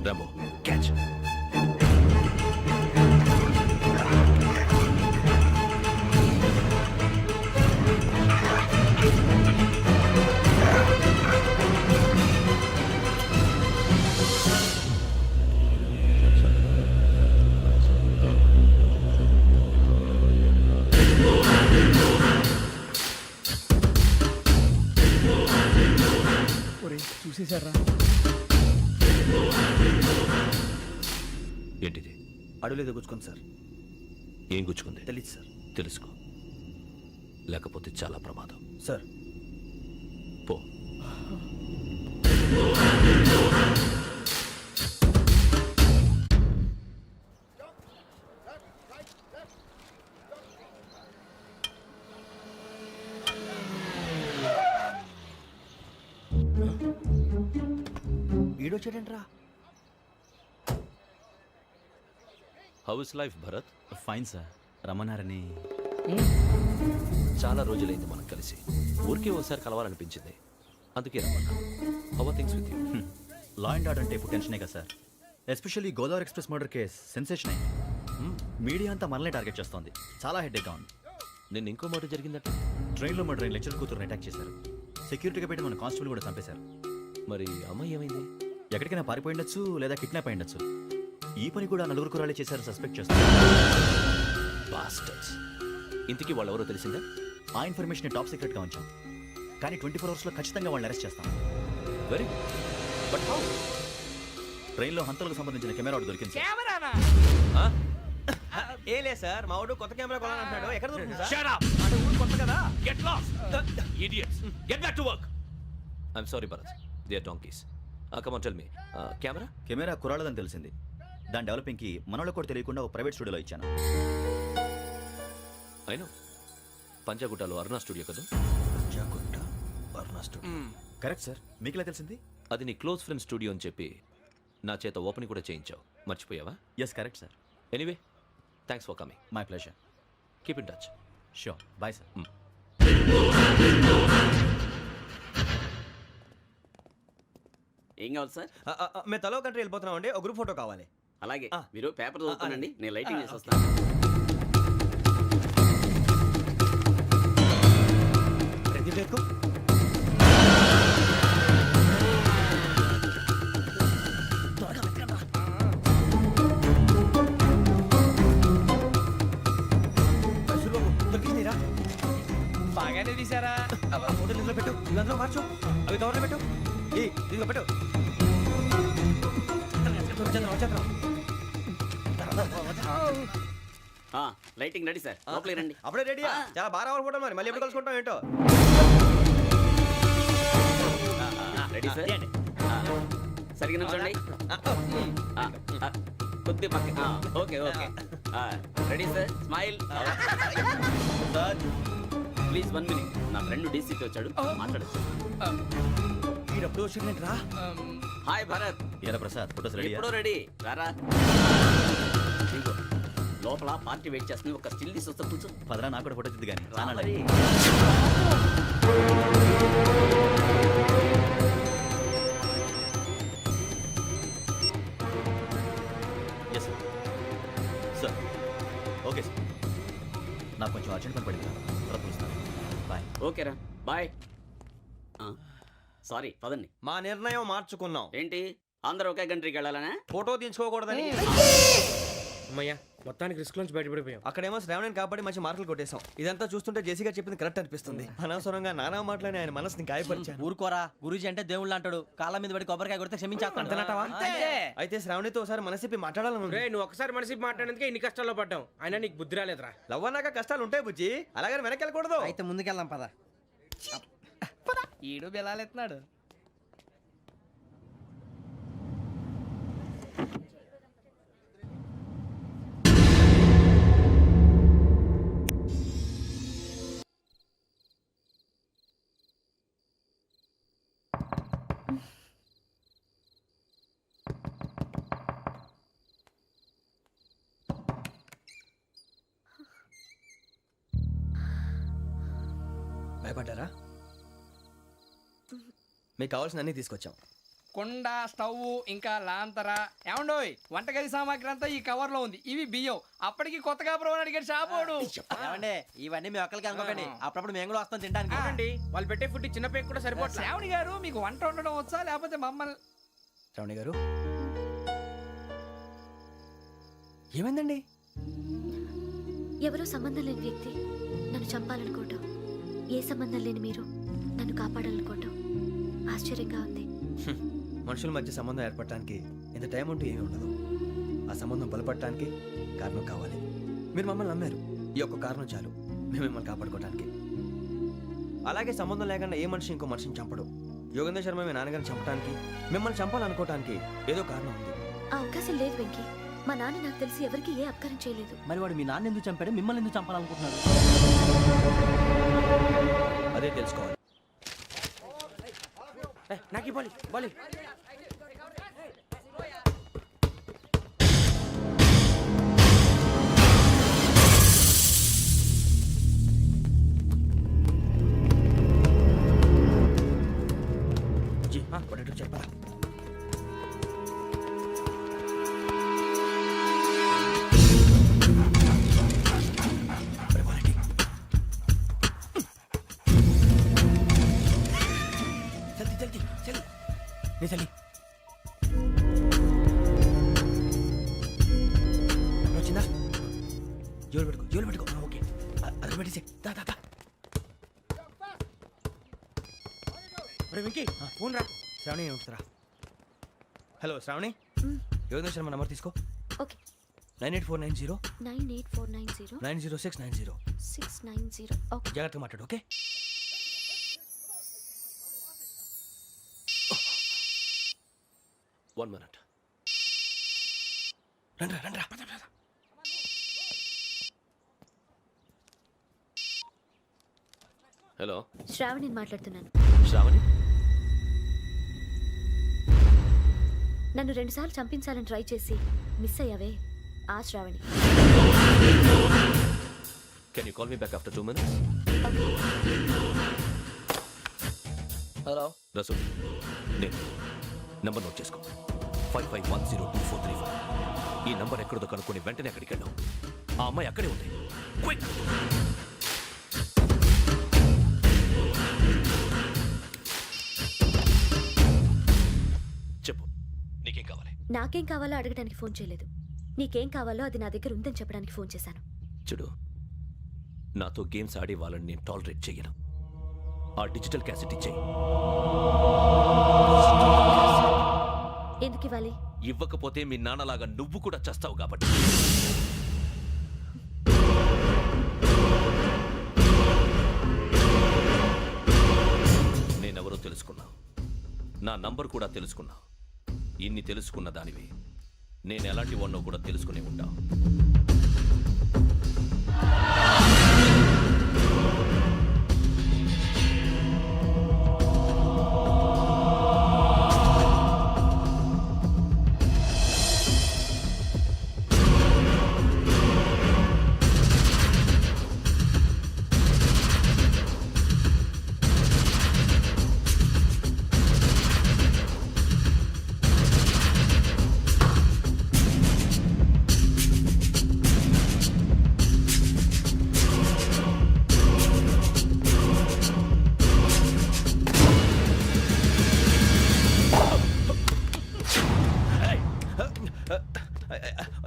Rambo catch. చూసేశారా? ఏంటిది? అడుగులేదు గుచ్చుకోండి సార్. ఏం గుచ్చుకుంది? తెలీదు సార్. తెలుసుకో, లేకపోతే చాలా ప్రమాదం. సార్ పో. ఈడొచ్చాడంట్రా. How is life Bharat? Fine sir. రమ్మన్నారని. చాలా రోజులైంది మనం కలిసి. ఊరికే ఒకసారి కలవాలనిపించింది, అందుకే రమ్మన్నా. How are things with you? Law and order అంటే ఇప్పుడు టెన్షనే కదా sir. Especially Godavari express murder case sensation అయింది. మీడియా అంతా మనల్ని టార్గెట్ చేస్తోంది. చాలా హెడ్ఏక్గా ఉంది. నిన్న ఇంకో మాట జరిగిందట. ట్రైన్లో మా ట్రైన్ లెక్చర్ కూతురుని అటాక్ చేశారు. సెక్యూరిటీగా పెట్టి మన కానిస్టేబుల్ కూడా చంపేశారు. మరి అమ్మాయి ఏమైంది? ఎక్కడికైనా పారిపోయిండొచ్చు, లేదా కిడ్నాప్ అయ్యుండొచ్చు. ఈ పని కూడా నలుగురు కురాలే చేశారు సస్పెక్ట్ చేస్తారు. బాస్టర్స్. ఇంతకీ వాళ్ళు ఎవరో తెలిసిందా? ఆ ఇన్ఫర్మేషన్ టాప్ సీక్రెట్గా ఉంచాం, కానీ 24 అవర్స్లో ఖచ్చితంగా వాళ్ళని అరెస్ట్ చేస్తాం. Very but how? ట్రైన్లో హంతలకు సంబంధించిన కెమెరా ఒకటి దొరికింది సార్. కెమెరానా? ఏ లేదు సార్, మా వాడు కొత్త కెమెరా కొనాలంటున్నాడు. ఎక్కడ దొరుకుతుంది సార్? Shut up! అంటే ఊరు కొత్త కదా. Get lost! Idiots! Get back to work! I'm sorry, Bharat. They are donkeys. Come on, tell me. Camera? Camera కురాలదని తెలిసింది. దాని డెవలపింగ్కి మనోళ్ళకు కూడా తెలియకుండా ఒక ప్రైవేట్ స్టూడియోలో ఇచ్చాను. I know. పంజాగుట్టలో అరుణ స్టూడియో కదా? జాగుట్ట అరుణ స్టూడియో. Correct sir. మీకు ఎలా తెలిసింది? అది నీ క్లోజ్ ఫ్రెండ్ స్టూడియో అని చెప్పి నా చేత ఓపెన్ కూడా చేయించావు. మర్చిపోయావా? Yes correct sir. Anyway, thanks for coming. My pleasure. Keep in touch. Sure. Bye sir. ఏం కావాలి సార్? మేము తలో కంట్రీ వెళ్ళిపోతున్నాం అండి. ఒక గ్రూప్ ఫోటో కావాలి. అలాగే, మీరు పేపర్ చదువుతానండి, నేను లైటింగ్ చేసి వస్తాను. దొరికిందిరా. బాగానే తీసారా ఫోటోలు ఇందులో పెట్టు, ఇవి అందులో మార్చు, అవి కవర్లో పెట్టు, ఇదిగో పెట్టు. లైటింగ్ రెడీ సార్, లోపలికి రండి. అప్పుడే రెడీయా? చాలా బాగా రావాలి ఫోటో, మరి మళ్ళీ ఎప్పుడు కలుసుకుంటాం ఏంటో. Ready sir. సరిగ్గా నుంచోండి. కొద్ది పక్క. Okay okay. Ready sir, smile. Please 1 minute. నా ఫ్రెండ్ డీసీకి వచ్చాడు, మాట్లాడచ్చు. వీడప్పుడు వచ్చిందండి రా. హాయ్ భరత్. ఏరా ప్రసాద్, ఫోటోస్ రెడీ? ఎప్పుడో రెడీ. రారా. ఇదిగో, లోపల పార్టీ వెయిట్ చేస్తుంది, ఒక స్టిల్ తీసి వస్తే కూర్చో. పదరా, నాకు కూడా ఫోటో చూద్దు కానీ రా మరి. Yes sir. Sir okay sir, నాకు కొంచెం అర్జెంట్ పని పడింది, తర్వాత పిలుస్తాను. బాయ్. ఓకేరా, బాయ్. సారీ, పదండి. మా నిర్ణయం మార్చుకున్నాం. ఏంటి, అందరూ ఒకే కంట్రీకి వెళ్ళాలనే? ఫోటో తీసుకోకూడదని. అమ్మయ్యా, మొత్తానికి రిస్క్ నుంచి బయటపడిపోయాం. అక్కడేమో శ్రావణిని కాబట్టి మంచి మార్కులు కొట్టేశాం. ఇదంతా చూస్తుంటే జేసీగా చెప్పింది కరెక్ట్ అనిపిస్తుంది. అనవసరంగా నానా మాటలని ఆయన మనసుని గాయపరిచాను. ఊరుకోరా, గురూజీ అంటే దేవుళ్ళు అంటాడు. కాళ్ళ మీద పడి కొబ్బరికాయ కొడితే క్షమించేస్తాను. అయితే శ్రావణితో ఒకసారి మనసిప్పి మాట్లాడాలను. నువ్వు ఒకసారి మనసి మాట్లాడేందుకే ఇన్ని కష్టాల్లో పడ్డాం. అయినా నీకు బుద్ధి రాలేదురా. లవ్ అన్నాక కష్టాలు ఉంటాయి బుజ్జి, అలాగని వెనక్కి వెళ్ళకూడదు. అయితే ముందుకెళ్దాం పద. ఈడు బెలాలెత్తున్నాడు. భయపడ్డారా? మీకు కావాల్సిన అన్ని తీసుకొచ్చాం. కుండ, స్టవ్, ఇంకా లాంతర. ఏమండోయ్, వంటగది సామాగ్రి అంతా ఈ కవర్ లో ఉంది. ఇవి బియ్యం. అప్పటికి కొత్తగా బ్రో అడిగాడు షాపోడు. ఇవన్నీ మీ ఒక్కరికి అనుకోకండి, అప్పుడప్పుడు మేము కూడా వస్తాం తినడానికి. వాళ్ళు పెట్టే ఫుడ్ చిన్న పేరు కూడా సరిపోతుంది. శ్రావణి గారు, మీకు వంట వండడం వచ్చా లేకపోతే మమ్మల్ని? శ్రావణి గారు, ఏమైందండి? ఎవరో సంబంధం లేని వ్యక్తి నన్ను చంపాలనుకోవటం, ఏ సంబంధం లేని మీరు నన్ను కాపాడాలనుకోవటం ఆశ్చర్యంగా ఉంది. మనుషుల మధ్య సంబంధం ఏర్పడటానికి ఇంత టైం ఉంటూ ఏమీ ఉండదు. ఆ సంబంధం బలపడటానికి కారణం కావాలి. మీరు మమ్మల్ని నమ్మారు, ఈ ఒక్క కారణం చాలు మేము మిమ్మల్ని కాపాడుకోవటానికి. అలాగే సంబంధం లేకుండా ఏ మనిషి ఇంకో మనిషిని చంపడు. యోగేంద్ర శర్మ మీ నాన్నగారిని చంపడానికి, మిమ్మల్ని చంపాలనుకోవటానికి ఏదో కారణం ఉంది. ఆ అవకాశం లేదు వెంకీ. మా నాన్న నాకు తెలిసి ఎవరికి ఏ అపకారం చేయలేదు. మరి వాడు మీ నాన్న ఎందుకు చంపాడు, మిమ్మల్ని ఎందుకు చంపాలనుకుంటున్నాడు? అదే తెలుసుకోవాలి. నాకు బాలి బాలి. చెప్పరా? చలి వచ్చిందా? జోలు పెట్టుకో. ఓకే, అది పెట్టేసి వెంకీ ఫోన్ రా. శ్రావణి ఏమిటిరా? హలో శ్రావణి, యోగేంద్ర శర్మ నంబర్ తీసుకో. ఓకే. 98490 98490 90690. 690. ఓకే. జాగ్రత్తగా మాట్లాడు. ఓకే. One minute. రండ్రా. హలో, శ్రావణి మాట్లాడుతున్నాను. శ్రావణి. నన్ను 2 సార్లు చంపించాలని ట్రై చేసి మిస్ అయ్యావే, ఆ Shravani. Can you call me back after 2 minutes? Hello Rasool, నేను నంబర్ నోట్ చేసుకో. 55102435. ఈ నంబర్ ఎక్కడదో కనుక్కొని వెంటనే అక్కడికి వెళ్ళాం. ఆ అమ్మాయి అక్కడే ఉంది. క్విక్. చెప్పు, నీకేం కావాలి? నాకేం కావాలో అడగడానికి ఫోన్ చేయలేదు. నీకేం కావాలో అది నా దగ్గర ఉందని చెప్పడానికి ఫోన్ చేశాను. చూడు, నాతో గేమ్స్ ఆడే వాళ్ళని నేను టాలరేట్ చెయ్యను. ఆ డిజిటల్ క్యాసెట్ ఇచ్చేయి. ఎందుకు ఇవ్వాలి? ఇవ్వకపోతే మీ నాన్నలాగా నువ్వు కూడా చస్తావు కాబట్టి. నేనెవరో తెలుసుకున్నా, నా నంబర్ కూడా తెలుసుకున్నా. ఇన్ని తెలుసుకున్న దానివి నేను ఎలాంటి వాడినో కూడా తెలుసుకునే ఉంటా.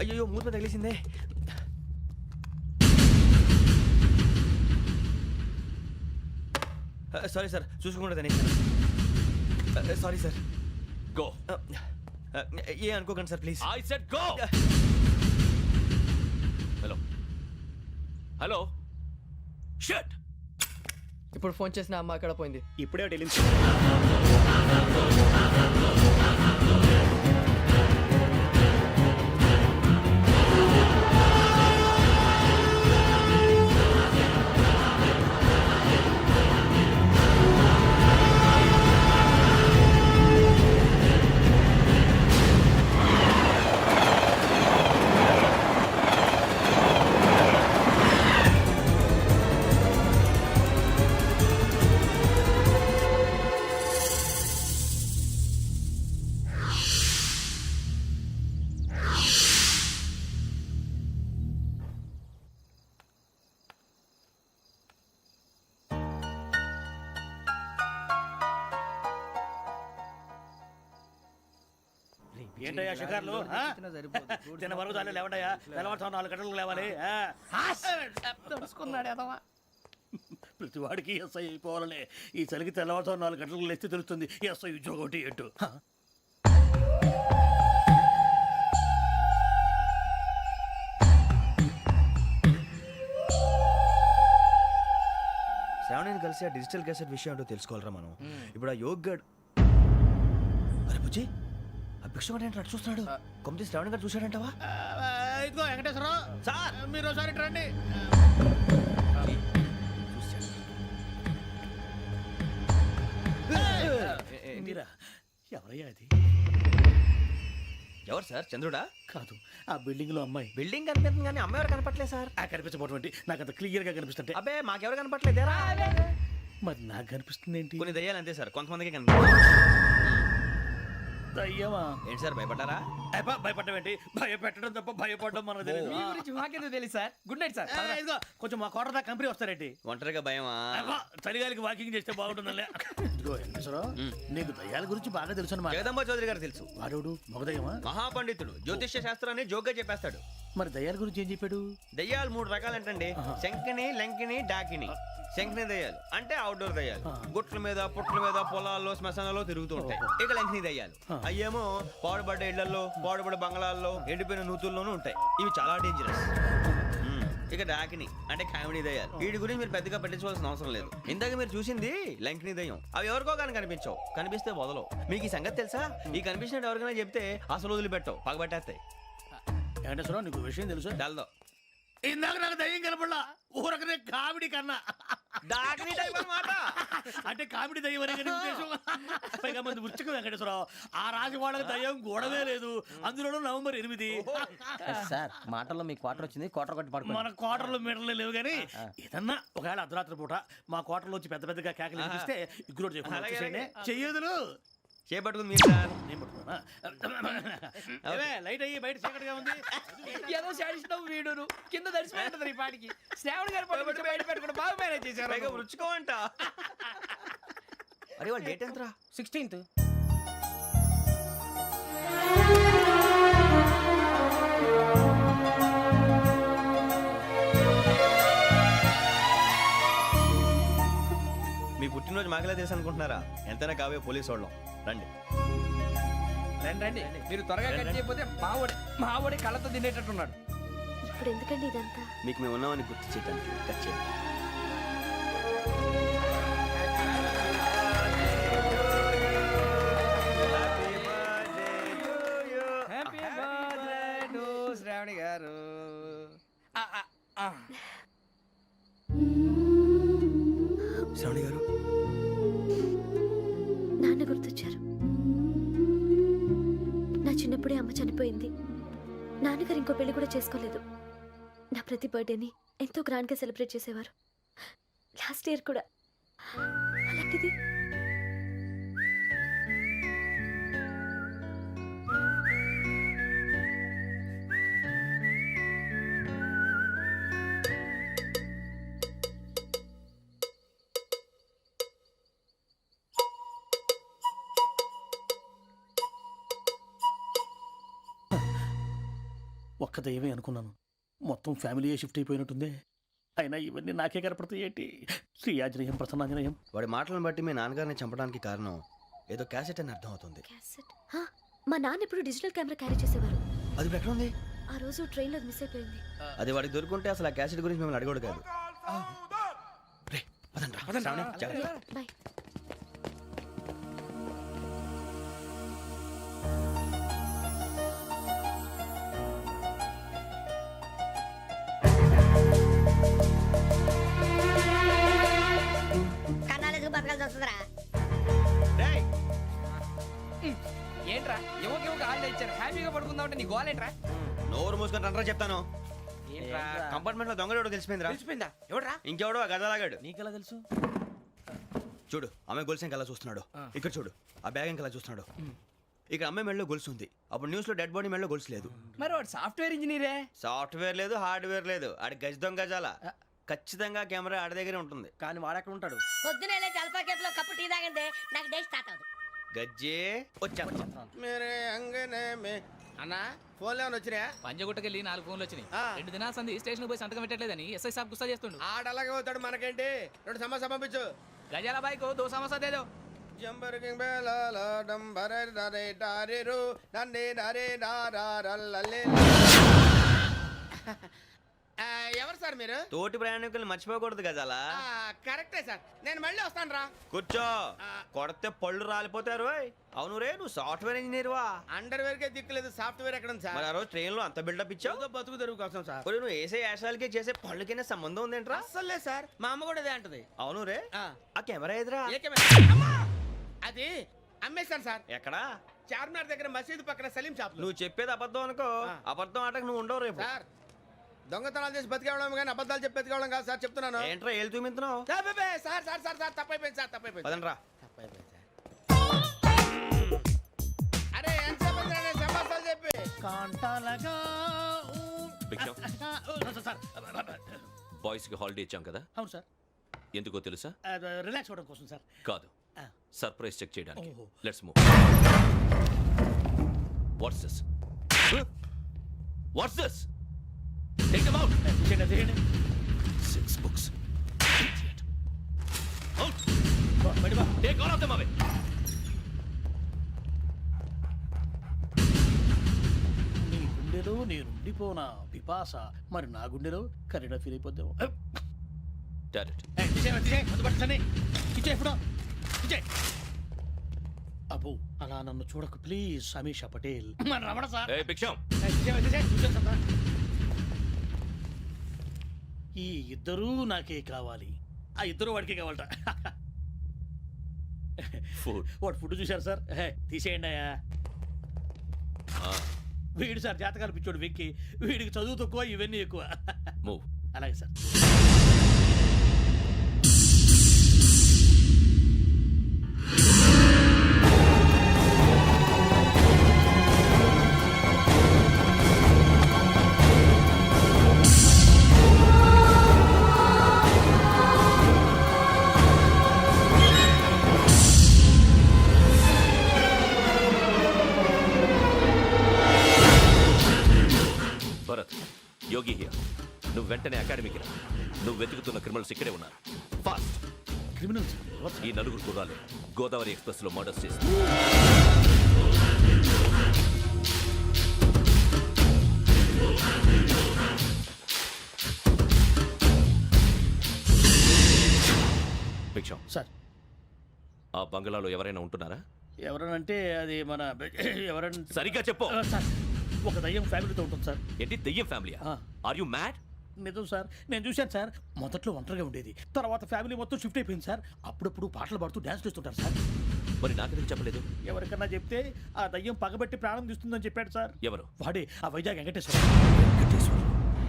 అయ్యో మూత తగిలిసిందే. సారీ సార్, చూసుకోకుండా తినేసాను. Sorry sir. గో. ఏ అనుకోకండి sir please. I said go. Hello hello shut. ఇప్పుడు ఫోన్ చేసిన అమ్మ అక్కడ పోయింది. ఇప్పుడే వెళ్ళింది. ఏంటయ్యా షికార్లు? తిన్న వరకు చాలే లేవండయ్యా. తెల్లవారుతో 4 గంటలకు లేవాలి. తెలుసుకున్నాడు ఎదవా. ప్రతి వాడికి ఎస్ఐ అయిపోవాలనే ఈ చలికి తెల్లవారుతో 4 గంటలకు లేస్తే తెలుస్తుంది ఎస్ఐ ఉద్యోగం ఒకటి ఏంటో. శ్రావణిని కలిసి ఆ డిజిటల్ క్యాసెట్ విషయం ఏంటో తెలుసుకోవాలరా మనం. ఇప్పుడు ఆ యోగ్ గడ్. అరే బుజ్జి, ఆ భిక్షం ఏంటంటే అటు చూస్తున్నాడు. కొమ్మతి శ్రావణి గారు చూశాడంటవా? ఇదిగో వెంకటేశ్వరరావు సార్, మీరు ఒకసారి ఇటు రండి. మీరా? ఎవరయ్యా అది? ఎవరు సార్? చంద్రుడా? కాదు, ఆ బిల్డింగ్ లో అమ్మాయి. బిల్డింగ్ కనిపిస్తుంది కానీ అమ్మాయి ఎవరు కనపట్లేదు సార్. కనిపించబోటువంటి నాకు అంత క్లియర్ గా కనిపిస్తుంటే. అబ్బే మాకెవరు కనపట్లేదేరా? మరి నాకు కనిపిస్తుంది ఏంటి? కొన్ని దయ్యాలు అంతే సార్, కొంతమందికి కనిపిస్తుంది. దయ్యమా? ఏంటి సార్ భయపడ్డారా? భయపడడం ఏంటి? భయపెట్టడం తప్ప భయపడడం మనకు తెలియదు. మీ గురించి మాకెందుకు తెలుసు సార్? Good night sir. ఇదిగో కొంచెం మా కోట దాకా కంపెనీ వస్తారేంటి? ఒంటరిగా భయమా? చలిగాలికి వాకింగ్ చేస్తే బాగుంటుందిలే. ఇదిగో వెంకటేశ్వరరావు, నీకు దయ్యాల గురించి బాగా తెలుసు అన్నమాట. జగదంబ చౌదరి గారు తెలుసు. వాడు మగదయ్యమా? మహాపండితుడు, జ్యోతిష్య శాస్త్రాన్ని జోగ్గా చెప్పేస్తాడు. మరి దయ్యాల గురించి ఏం చెప్పాడు? దయ్యాలు 3 రకాలంటండి. శంకిని, లంకిని, డాకిని. శంకిని దయ్యాలు అంటే అవుట్డోర్ దయ్యాలు, గుట్ల మీద పుట్ల మీద పొలాల్లో శ్మశానాల్లో తిరుగుతూ ఉంటాయి. ఇక లంకిని దయ్యాలు అయ్యేమో పాడుబడ్డ ఇళ్లలో, పాడుబడ్డ బంగ్లాల్లో, ఎండిపోయిన నూతుల్లోనూ ఉంటాయి. ఇవి చాలా డేంజరస్. ఇక డాకిని అంటే కామెడీ దయ్యాలు. వీటి గురించి మీరు పెద్దగా పట్టించుకోవాల్సిన అవసరం లేదు. ఇందాక మీరు చూసింది లంకిని దయ్యం. అవి ఎవరికో కానీ కనిపించవు, కనిపిస్తే వదలవు. మీకు ఈ సంగతి తెలుసా? ఈ కనిపించినట్టు ఎవరికైనా చెప్తే అసలు వదిలిపెట్టవు, పగబట్టేస్తాయి. వెంకటేశ్వరరావు, నీకు విషయం తెలుసు? డల్దో ఇందాక నాకు దయ్యం కనపడలా, ఊరకనే కామెడీ కన్నా. డాకిని టైప్ అన్నమాట. అంటే కామెడీ దయ్యం అనే కదా ఉద్దేశం. పైగా మంది ఉచ్చక వెంకటేశ్వరరావు, ఆ రాజు వాళ్ళకి దయ్యం గోడవే లేదు, అందులోనూ November 8. సార్ మాటల్లో మీ క్వార్టర్ వచ్చింది, క్వార్టర్ కొట్టి పడుకో. మన క్వార్టర్లో మీటర్లు లేవు కానీ ఏదన్నా ఒకవేళ అర్ధరాత్రి పూట మా క్వార్టర్లో వచ్చి పెద్ద పెద్దగా కేకలు వినిపిస్తే ఇగ్గురు చెయ్యదులు చేపట్టుకుంది మీరు సార్. నేను పట్టుకున్నా. లైట్ అయ్యి బయట చీకటిగా ఉంది. ఏదో శాడిస్తావు వీడును కింద దర్శనం ఈ పాటికి. శ్రావణ్ గారు పట్టుకొచ్చి బయట పెట్టుకుంటే బాగా మేనేజ్ చేశారు. పైగా రుచుకోమంట. అరే వాళ్ళ డేట్ ఎంతరా? 16th. మీ పుట్టినరోజు మాకలే తెలుసు అనుకుంటున్నారా? ఎంతైనా కావే పోలీసు వాళ్ళం. రండి. రండి రండి, మీరు త్వరగా కట్ చేయకపోతే మావడి కళ్ళతో తినేటట్టున్నాడు. ఇప్పుడు ఎందుకండి ఇదంతా? మీకు మేము ఉన్నామని గుర్తు చేయడానికి కట్ చేయండి. హ్యాపీ బర్త్డే టు శ్రావణి గారు. శ్రావణి గారు, నాన్న గుర్తొచ్చారు. నా చిన్నప్పుడే అమ్మ చనిపోయింది. నాన్నగారు ఇంకో పెళ్లి కూడా చేసుకోలేదు. నా ప్రతి బర్త్డేని ఎంతో గ్రాండ్గా సెలబ్రేట్ చేసేవారు. లాస్ట్ ఇయర్ కూడా. అలాంటిది ఒక్క దయ్యమే అనుకున్నాను, మొత్తం ఫ్యామిలీయే షిఫ్ట్ అయిపోయినట్టుందే. అయినా ఇవన్నీ నాకే కనపడతాయి ఏంటి? శ్రీ ఆంజనేయం ప్రసన్నాంజనేయం. వాడి మాటలను బట్టి మీ నాన్నగారిని చంపడానికి కారణం ఏదో క్యాసెట్ అని అర్థం అవుతుంది. క్యాసెట్. మా నాన్న ఎప్పుడు డిజిటల్ కెమెరా క్యారీ చేసేవారు. అది ఇప్పుడు ఎక్కడ ఉంది? ఆ రోజు ట్రైన్లో మిస్ అయిపోయింది. అది వాడికి దొరుకుంటే అసలు ఆ క్యాసెట్ గురించి మిమ్మల్ని అడగడు కాదు. రే, పదండ్రా. శ్రావణి, జాగ్రత్త. బాయ్. కన్నాలకు బతకాల్సి వస్తుందిరా. రేయ్, ఏంట్రా యువకి హాలిడే ఇచ్చారు, హ్యాపీగా పడుకుందామంటే నీ గోలేంట్రా? నోరు మూసుకొని రండ్రా చెప్తాను. ఏంట్రా కంపార్ట్మెంట్ లో దొంగడు తెలిసిపోయిందిరా. తెలిసిపోయిందా? ఎవడ్రా? ఇంకెవడో ఆ గదలాగాడు. నీకెలా తెలుసు? చూడు, ఆమె గొలుసు ఇంకలా చూస్తున్నాడు. ఇక్కడ చూడు, ఆ బ్యాగ్ ఇంకలా చూస్తున్నాడు. ఇక్కడ అమ్మాయి మెడలో గొలుసు ఉంది. అప్పుడు న్యూస్ లో డెడ్ బాడీ మెడలో గొలుసు లేదు. మరి వాడు సాఫ్ట్వేర్ ఇంజనీరే. సాఫ్ట్వేర్ లేదు, హార్డ్వేర్ లేదు. ఆడి గజ దొంగ గజాల. ఖచ్చితంగా కెమెరా ఆడి దగ్గరే ఉంటుంది. కానీ వాడెక్కడ ఉంటాడు? పొద్దునే జలపా కేఫ్లో కప్పు టీ తాగండి, నాకు డే స్టార్ట్ అవుతుంది. గజ్జే వచ్చా. అన్నా ఫోన్లో ఏమైనా వచ్చినా? పంజగుట్టకెళ్ళి 4 ఫోన్లు వచ్చినాయి. 2 దినాల సంది స్టేషన్ పోయి సంతకం పెట్టలేదని ఎస్ఐ సాబ్ గుస్తా చేస్తుండు. ఆడలాగే పోతాడు, మనకేంటి? 2 సమస్య పంపించు. గజాల బైక్ 2 సమస్య దేదో. జంబరకింగ్ బేలాల డంబరే డరే డారేరు నండే డరే డారారల్లలే. ఎవరు సార్ మీరు? తోటి ప్రయాణికులు మర్చిపోకూడదు గజాల. కరెక్టే సార్, నేను మళ్ళీ వస్తాను రా. కూర్చో, కొడితే పళ్ళు రాలిపోతారు. అవును రే, నువ్వు సాఫ్ట్వేర్ ఇంజనీర్ వా? అండర్వేర్ కే దిక్కులేదు, సాఫ్ట్వేర్ ఎక్కడ ఉంది సార్? మరి ఆ రోజు ట్రైన్ లో అంత బిల్డప్ ఇచ్చావు. బతుకు తెరుగు కోసం సార్. ఒరేయ్, నువ్వు వేసే యాశాలకి చేసే పళ్ళకైనా సంబంధం ఉందేంట్రా? అస్సలే సార్, మా అమ్మ కూడా అదే అంటది. అవును రే, ఆ. ఆ కెమెరా ఎదురా? ఏ కెమెరా? అమ్మా! అది అమ్మేశాను సార్. ఎక్కడా? చార్మినార్ దగ్గర మసీదు పక్కన సలీం షాప్. నువ్వు చెప్పేది అబద్ధం అనుకో. ఆ. అబద్ధం ఆటకు నువ్వు ఉండవు రేపు. సార్, దొంగతనాలు చేసి బతికేవడం కానీ అబద్ధాలు చెప్పి బతికేవడం కాదు సార్, చెప్తున్నాను. ఏంట్రా ఏళ్ళు చూపించినావు? Sir sir sir sir sir తప్పైపోయింది సార్, తప్పైపోయింది. పదండ్రా. తప్పైపోయింది సార్. అరే ఎంతసేపు అయిందిరా నేను సమాసాలు చెప్పి? కాంటాలగా భిక్షం, సార్. బాయ్స్ కి హాలిడే ఇచ్చాం కదా, అవును సార్. ఎందుకో తెలుసా? రిలాక్స్ అవ్వడం కోసం సార్. కాదు, సర్ప్రైజ్ చెక్ చేయడానికి. ఓహో. Let's move. What's this? What's this? Take them out. తీయండి. 6 books. Idiot. Out. బయట బా. Take all of them away. నీ గుండెలో నేనుండిపోనా పిపాస, మరి నా గుండెలో కరీడా ఫీల్ అయిపోద్దాము. Direct. అబ్బో, అలా నన్ను చూడకు ప్లీజ్. సమీషా పటేల్. మన రమణ సార్. Hey, భిక్షం. ఈ ఇద్దరూ నాకే కావాలి. ఆ ఇద్దరు వాడికే కావాలట. Food. వాడు ఫుడ్ చూశారు సార్. తీసేయండి అయ్యా. వీడు సార్ జాతకాలు పిచ్చోడు వెక్కి, వీడికి చదువు తక్కువ, ఇవన్నీ ఎక్కువ. Move. అలాగే సార్. Bharat, Yogi here. నువ్వు వెంటనే అకాడమీకి రా. నువ్వు వెతుకుతున్న క్రిమినల్స్ ఇక్కడే ఉన్నారు. ఫాస్ట్. క్రిమినల్స్. ఈ నలుగురు కుర్రాలు గోదావరి ఎక్స్ప్రెస్ లో మర్డర్స్ చేసి భిక్షం సార్ ఆ బంగ్లాలో ఎవరైనా ఉంటున్నారా? ఎవరనంటే అది మన ఎవరంటే సరిగ్గా చెప్పు. సార్ ఒక దయ్యం ఫ్యామిలీతో ఉంటుంది సార్. ఏంటి దెయ్యం ఫ్యామిలీ? Are you mad? నిజం సార్, నేను చూశాను సార్. మొదట్లో ఒంటరిగా ఉండేది, తర్వాత ఫ్యామిలీ మొత్తం షిఫ్ట్ అయిపోయింది సార్. అప్పుడప్పుడు పాటలు పాడుతూ డ్యాన్స్ చేస్తుంటారు సార్. మరి నాకెందుకు చెప్పలేదు? ఎవరికన్నా చెప్తే ఆ దయ్యం పగబెట్టి ప్రాణం తీస్తుందని చెప్పాడు సార్. ఎవరు? వాడే ఆ వైజాగ్ వెంకటేశ్వర.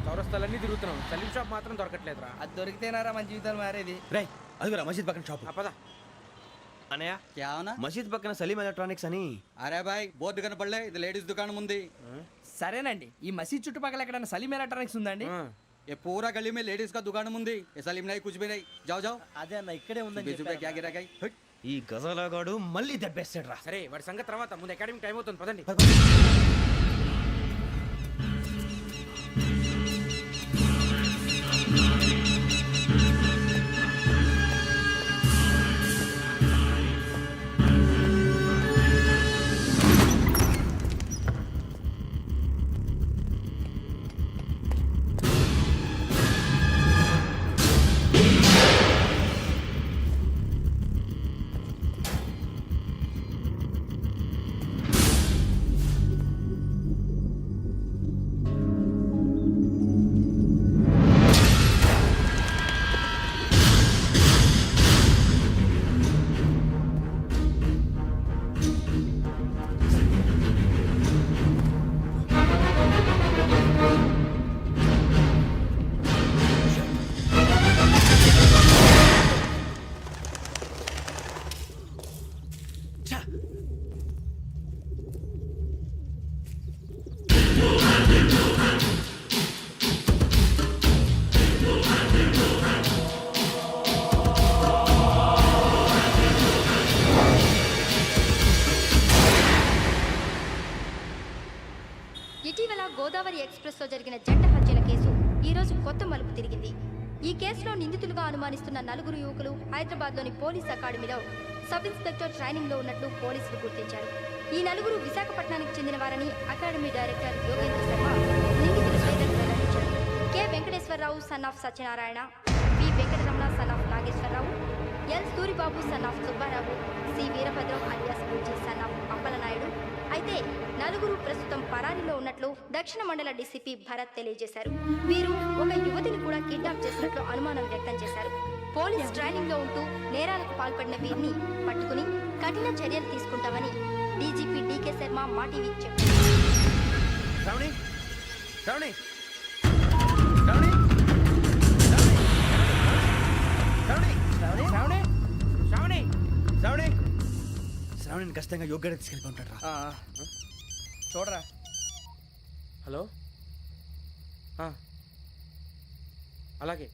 చౌరస్తాలన్నీ తిరుగుతున్నాం, సలీం షాప్ మాత్రం దొరకట్లేదురా. అది దొరికితేనారా మన జీవితాలు మారేది. రే అదిగురా మసీద్ పక్కన షాప్. పద. అనయ్య क्या होना? మసీద్ పక్కన సలీం ఎలక్ట్రానిక్స్ అని. अरे भाई బోర్డు కనపడలే, ఇది లేడీస్ దుకాణం ఉంది. సరేనండి, ఈ మసీద్ చుట్టుపక్కల ఎక్కడైనా సలీం ఎలక్ట్రానిక్స్ ఉందండి? ये पूरा गली में लेडीज का दुकान मुंदी, ये सलीम नहीं कुछ भी नहीं. जाओ जाओ. అదే అన్న ఇక్కడే बीस रुपए क्या गिरा गई? ఈ గజాలగాడు మళ్ళీ దెబ్బేస్తాడు రా. సరే వాడి సంగతి తర్వాత, ముందు అకాడమిక్ టైం అవుతుంది, పదండి. ఇటీవల గోదావరి ఎక్స్ప్రెస్లో జరిగిన జంట హత్యల కేసు ఈ రోజు కొత్త మలుపు తిరిగింది. ఈ కేసులో నిందితులుగా అనుమానిస్తున్న నలుగురు యువకులు హైదరాబాద్లోని పోలీస్ అకాడమీలో సబ్ ఇన్స్పెక్టర్ ట్రైనింగ్లో ఉన్నట్లు పోలీసులు గుర్తించారు. ఈ నలుగురు విశాఖపట్నానికి చెందిన వారని అకాడమీ డైరెక్టర్ యోగేంద్ర శర్మ నిందితుల పేర్లను వెల్లడించారు. K Venkateswararao son of Satyanarayana, P Venkataramana son of Nageswararao, L Suribabu son of Subbarao, C Veerabhadram alias Bujji son of Appalanaidu. అయితే నలుగురు ప్రస్తుతం పరారీలో ఉన్నట్లు దక్షిణ మండల డీసీపీ భరత్ తెలియజేశారు. వీరు ఒక యువతిని కూడా కిడ్నాప్ చేసినట్లు అనుమానం వ్యక్తం చేశారు. పోలీస్ ట్రైనింగ్ లో ఉంటూ నేరాలకు పాల్పడిన వీరిని పట్టుకుని కఠిన చర్యలు తీసుకుంటామని డీజీపీ డీకే శర్మ మా టీవీకి చెప్పారు. శ్రావణి శ్రావణి శ్రావణి శ్రావణి శ్రావణి శ్రావణి శ్రావణిని ఖచ్చితంగా యోగ్యత తీసుకెళ్ళి ఉంటాడు రా. చూడరా. హలో. అలాగే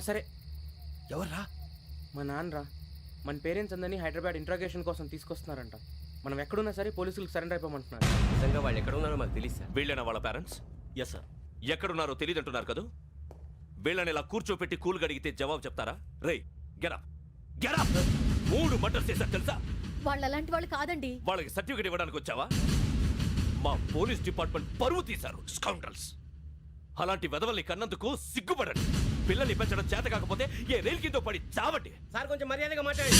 సరే. ఎవర్రా? మా నాన్నరా. మన పేరెంట్స్ అందరినీ హైదరాబాద్ ఇంట్రాగేషన్ కోసం తీసుకొస్తున్నారంట. మనం ఎక్కడున్నా సరే పోలీసులకు సరెండర్ అయిపోమంటున్నారు. నిజంగా వాళ్ళు ఎక్కడ ఉన్నారో మాకు తెలియదు సార్. వీళ్ళేనా వాళ్ళ పేరెంట్స్? Yes sir. ఎక్కడున్నారో తెలియదంటున్నారు కదా. వీళ్ళని ఇలా కూర్చోపెట్టి కూల్ గడిగితే జవాబు చెప్తారా? రేయ్ గెటప్ గెటప్. 3 మర్డర్స్ చేశారు తెలుసా? వాళ్ళు అలాంటి వాళ్ళు కాదండి. వాళ్ళకి సర్టిఫికేట్ ఇవ్వడానికి వచ్చావా? మా పోలీస్ డిపార్ట్మెంట్ పరువు తీశారు స్కౌండ్రల్స్. అలాంటి వెధవల్ని కన్నందుకు సిగ్గుపడండి. పిల్లల్ని పెంచడం చేత కాకపోతే ఏ రైలు కింద పడి చావండి. సార్ కొంచెం మర్యాదగా మాట్లాడండి.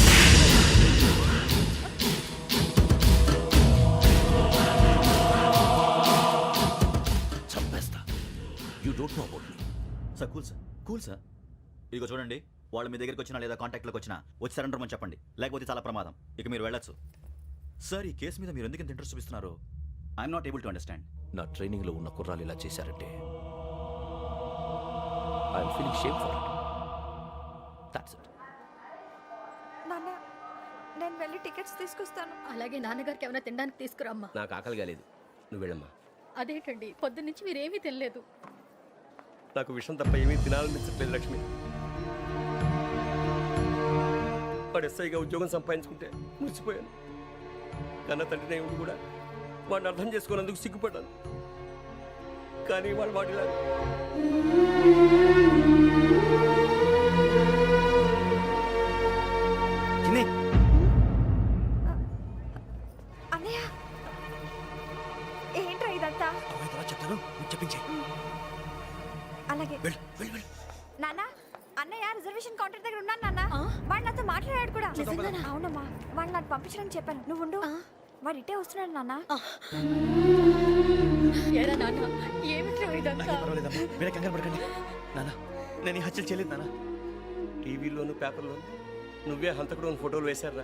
చంపేస్తా. You don't know about me. Sir cool sir, cool sir. ఇదిగో చూడండి, వాళ్ళు మీ దగ్గరికి వచ్చినా లేదా కాంటాక్ట్లోకి వచ్చినా వచ్చి సరెండర్ అని చెప్పండి, లేకపోతే చాలా ప్రమాదం. ఇక మీరు వెళ్ళొచ్చు. సార్ ఈ కేసు మీద మీరు ఎందుకు ఇంత ఇంట్రెస్ట్ చూపిస్తున్నారు? I'm not able to understand. నా ట్రైనింగ్ లో ఉన్న కుర్రాలు ఇలా చేశారంటే I'm feeling shame for it. That's it. నాన్న, నేను వెళ్ళి టికెట్స్ తీసుకొస్తాను. అలాగే నాన్నగారికి ఏమైనా తినడానికి తీసుకురామ్మా. నాకు ఆకలి కాలేదు, నువ్వు వెళ్ళమ్మా. అదేంటండి, పొద్దున్నుంచి మీరేమీ తినలేదు. నాకు విషయం తప్ప ఏమీ తినాలనిపించట్లేదు లక్ష్మి. వాడు ఎస్ఐగా ఉద్యోగం సంపాదించుకుంటే మురిసిపోయాను. కన్న తండ్రినే ఉండి కూడా వాడిని అర్థం చేసుకున్నందుకు సిగ్గుపడ్డాను. కానీ వాడిలా చిన్ని అన్నయ్య ఏంట్రా ఇదంతా? అమ్మాయి తర్వాత చెప్తాను నువ్వు చెప్పించే అలాగే వెళ్ళు వెళ్ళు వెళ్ళు నాన్న అన్నయ్య రిజర్వేషన్ కౌంటర్ దగ్గర ఉన్నాను నాన్న. వాడు నాతో మాట్లాడాడు కూడా. అవునమ్మా, వాడు నాకు పంపించడానికి చెప్పాను. నువ్వు ఉండు. వాడు ఇటే వస్తున్నాడు నాన్న. నాకేం పర్వాలేదమ్మా మీరే కంగారు పడకండి నాన్న నేను ఈ హత్యలు చేయలేదు నాన్న టీవీలోను పేపర్లోను నువ్వే హంతకుడు ఫోటోలు వేశారా?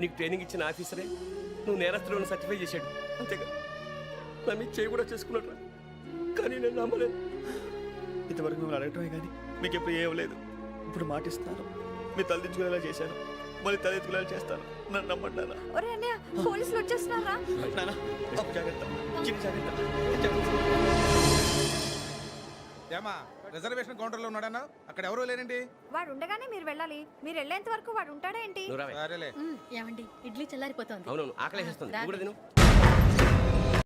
నీకు ట్రైనింగ్ ఇచ్చిన ఆఫీసరే నువ్వు నేరస్తులను సర్టిఫై చేశాడు. అంతేగా నా మీద చేయి కూడా చేసుకున్నాడు. కానీ నేను నమ్మలేదు. ఇంతవరకు మిమ్మల్ని అడగటమే కానీ మీకు ఎప్పుడు ఏమలేదు. ఇప్పుడు మాటిస్తున్నాను మీ తలదించుకునేలా చేశాను, మళ్ళీ తలెత్తుకునేలా చేస్తాను. నన్ను నమ్మండి నాన్న. ఒరే అన్నయ్య, పోలీసులు వచ్చేస్తున్నారా? నాన్న జాగ్రత్త, చిన్న జాగ్రత్త. ఏమా రిజర్వేషన్ కౌంటర్లో ఉన్నాడన్నా? అక్కడ ఎవరూ లేనండి. వాడు ఉండగానే మీరు వెళ్ళాలి. మీరు వెళ్ళేంత వరకు వాడు ఉంటాడా ఏంటి? నువ్వు రావే. సరేలే. ఏమండి ఇడ్లీ చల్లారిపోతుంది. అవునవును ఆకలేసేస్తుంది. నువ్వు కూడా తిను.